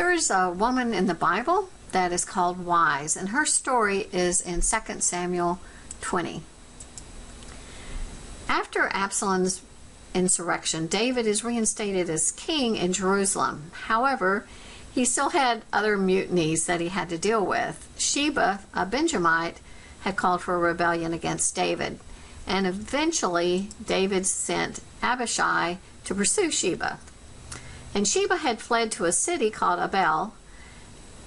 There is a woman in the Bible that is called Wise, and her story is in 2 Samuel 20. After Absalom's insurrection, David is reinstated as king in Jerusalem. However, he still had other mutinies that he had to deal with. Sheba, a Benjamite, had called for a rebellion against David, and eventually David sent Abishai to pursue Sheba. And Sheba had fled to a city called Abel.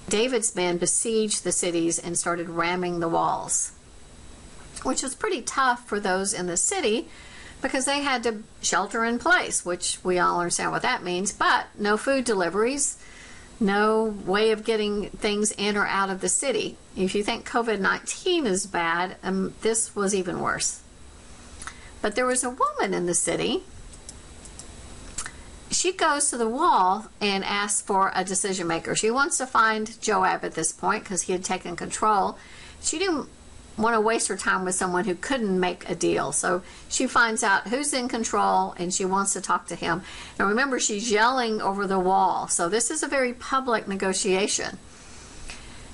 David's men besieged the cities and started ramming the walls, which was pretty tough for those in the city because they had to shelter in place, which we all understand what that means, but no food deliveries, no way of getting things in or out of the city. If you think COVID-19 is bad, this was even worse. But there was a woman in the city. She goes to the wall and asks for a decision maker. She wants to find Joab at this point because he had taken control. She didn't want to waste her time with someone who couldn't make a deal. So she finds out who's in control and she wants to talk to him. And remember, she's yelling over the wall. So this is a very public negotiation.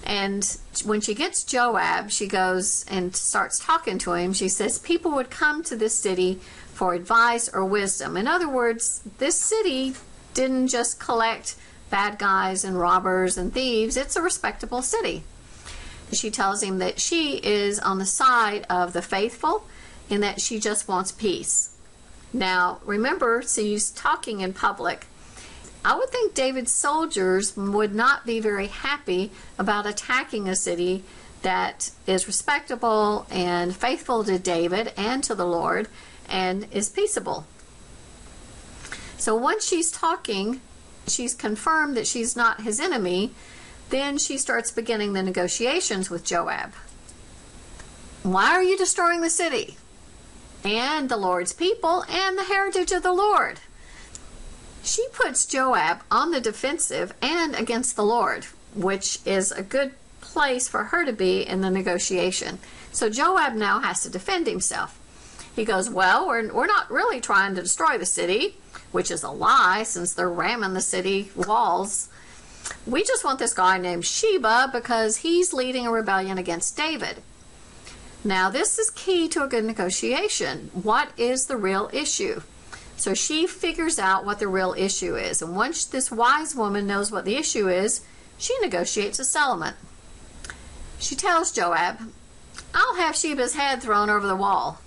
And when she gets Joab, she goes and starts talking to him. She says people would come to this city for advice or wisdom. In other words, this city didn't just collect bad guys and robbers and thieves. It's a respectable city. She tells him that she is on the side of the faithful and that she just wants peace. Now, remember, she's talking in public. I would think David's soldiers would not be very happy about attacking a city that is respectable and faithful to David and to the Lord and is peaceable. So once she's talking, she's confirmed that she's not his enemy. Then she starts beginning the negotiations with Joab. Why are you destroying the city and the Lord's people and the heritage of the Lord? She puts Joab on the defensive and against the Lord, which is a good place for her to be in the negotiation. So Joab now has to defend himself. He goes, well, we're not really trying to destroy the city, which is a lie since they're ramming the city walls. We just want this guy named Sheba because he's leading a rebellion against David. Now, this is key to a good negotiation. What is the real issue? So she figures out what the real issue is. And once this wise woman knows what the issue is, she negotiates a settlement. She tells Joab, I'll have Sheba's head thrown over the wall.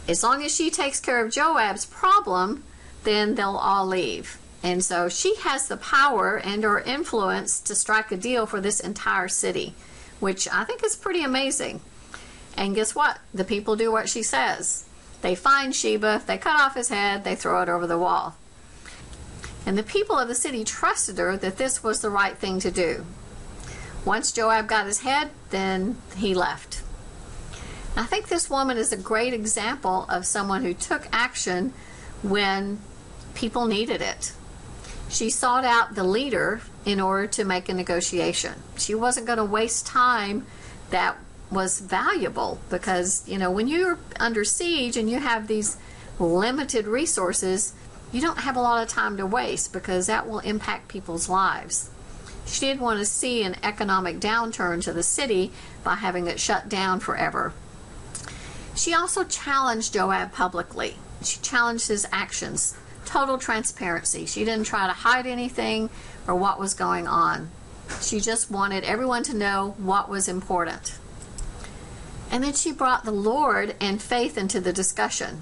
As long as she takes care of Joab's problem, then they'll all leave. And so she has the power and or influence to strike a deal for this entire city, which I think is pretty amazing. And guess what? The people do what she says. They find Sheba, they cut off his head, they throw it over the wall. And the people of the city trusted her that this was the right thing to do. Once Joab got his head, then he left. I think this woman is a great example of someone who took action when people needed it. She sought out the leader in order to make a negotiation. She wasn't going to waste time that was valuable because, you know, when you're under siege and you have these limited resources, you don't have a lot of time to waste because that will impact people's lives. She didn't want to see an economic downturn to the city by having it shut down forever. She also challenged Joab publicly. She challenged his actions. Total transparency. She didn't try to hide anything or what was going on. She just wanted everyone to know what was important. And then she brought the Lord and faith into the discussion.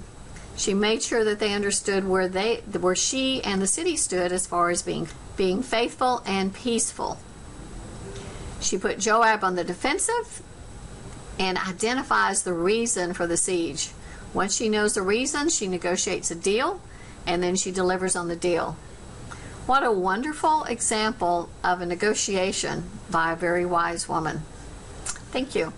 She made sure that they understood where she and the city stood as far as being faithful and peaceful. She put Joab on the defensive and identifies the reason for the siege. Once she knows the reason, she negotiates a deal, and then she delivers on the deal. What a wonderful example of a negotiation by a very wise woman. Thank you.